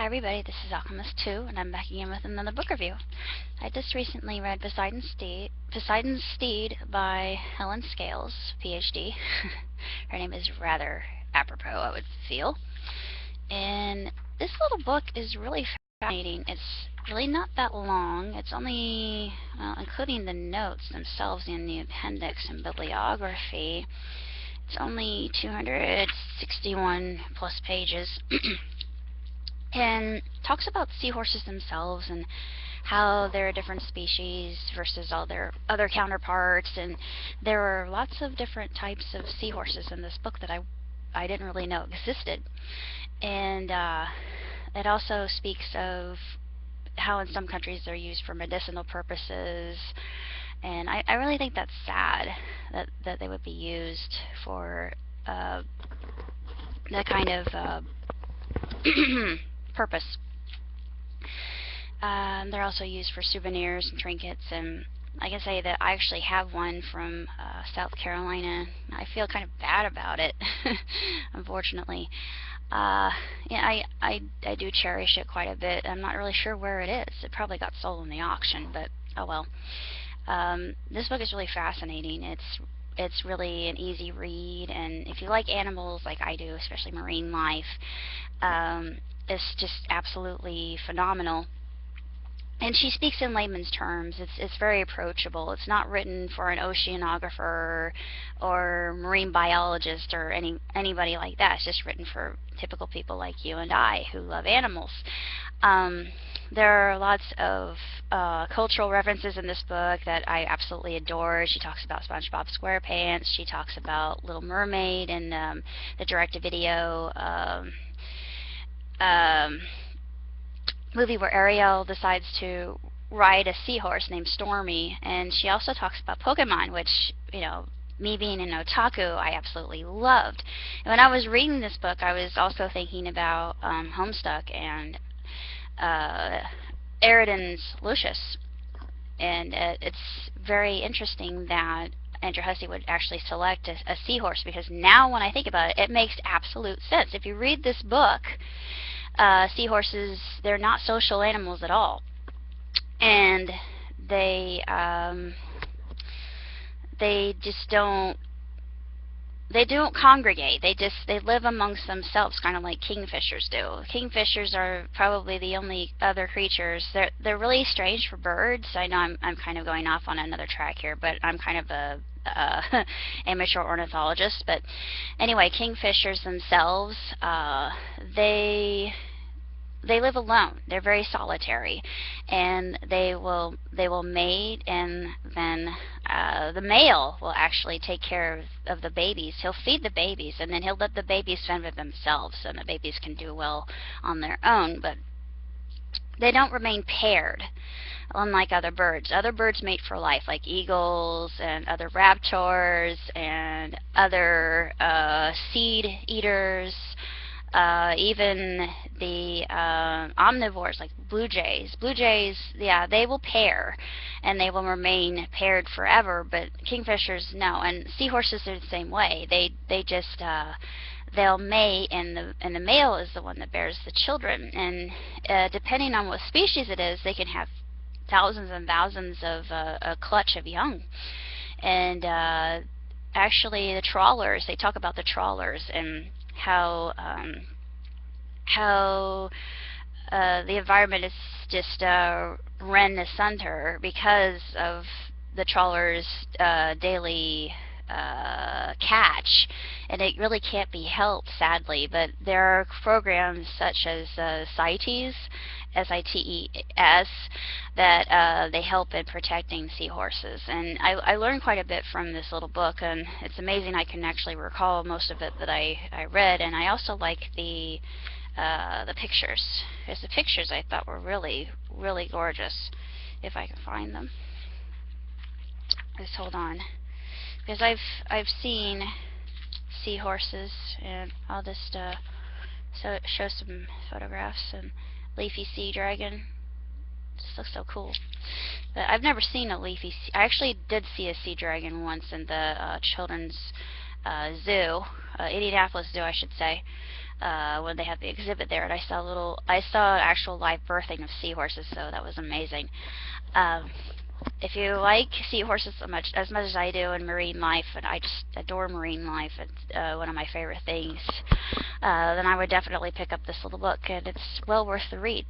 Hi everybody, this is Alchemist2, and I'm back again with another book review. I just recently read Poseidon's Steed by Helen PhD. Her name is rather apropos, I would feel. And this little book is really fascinating. It's really not that long. It's only, well, including the notes themselves in the appendix and bibliography, it's only 261 plus pages. And talks about seahorses themselves and how they're a different species versus all their other counterparts, and there are lots of different types of seahorses in this book that I didn't really know existed. And it also speaks of how in some countries they're used for medicinal purposes, and I really think that's sad that they would be used for that kind of purpose. They're also used for souvenirs and trinkets, and I can say that I actually have one from South Carolina. I feel kind of bad about it, unfortunately. Yeah, I do cherish it quite a bit. I'm not really sure where it is. It probably got sold in the auction, but oh well. This book is really fascinating. It's really an easy read, and if you like animals like I do, especially marine life, it's just absolutely phenomenal. And she speaks in layman's terms. It's very approachable. It's not written for an oceanographer or marine biologist or anybody like that. It's just written for typical people like you and I who love animals. There are lots of cultural references in this book that I absolutely adore. She talks about SpongeBob SquarePants. She talks about Little Mermaid and the direct-to-video movie where Ariel decides to ride a seahorse named Stormy. And she also talks about Pokemon, which, you know, me being an otaku, I absolutely loved. And when I was reading this book, I was also thinking about Homestuck and Eridan's Lucius. And it's very interesting that Andrew Hussey would actually select a seahorse, because now when I think about it, it makes absolute sense. If you read this book, seahorses, they're not social animals at all, and they just don't congregate. They live amongst themselves, kind of like kingfishers do. Kingfishers are probably the only other creatures. They're really strange for birds. I know I'm kind of going off on another track here, but I'm kind of a amateur ornithologist. But anyway, kingfishers themselves, they live alone. They're very solitary, and they will mate, and then the male will actually take care of the babies. He'll feed the babies, and then he'll let the babies fend for themselves, and the babies can do well on their own. But they don't remain paired, unlike other birds. Other birds mate for life, like eagles and other raptors and other seed eaters. Even the omnivores like blue jays. Blue jays, yeah, they will pair, and they will remain paired forever. But kingfishers, no. And seahorses are the same way. They just they'll mate, and the male is the one that bears the children. And depending on what species it is, they can have thousands and thousands of a clutch of young. And actually, the trawlers. They talk about the trawlers and how the environment is just rent asunder because of the trawlers' daily catch, and it really can't be helped, sadly. But there are programs such as CITES, SITES, that they help in protecting seahorses. And I learned quite a bit from this little book, and it's amazing I can actually recall most of it that I read. And I also like the pictures, because the pictures I thought were really, really gorgeous, if I can find them. Just hold on, because I've seen seahorses, and I'll just show some photographs. And leafy sea dragon, just looks so cool. But I've never seen a leafy sea. I actually did see a sea dragon once in the children's zoo, Indianapolis Zoo, I should say. when they had the exhibit there, and I saw an actual live birthing of seahorses, so that was amazing. Um, if you like seahorses as much as I do in marine life, and I just adore marine life, it's one of my favorite things, then I would definitely pick up this little book, and it's well worth the read.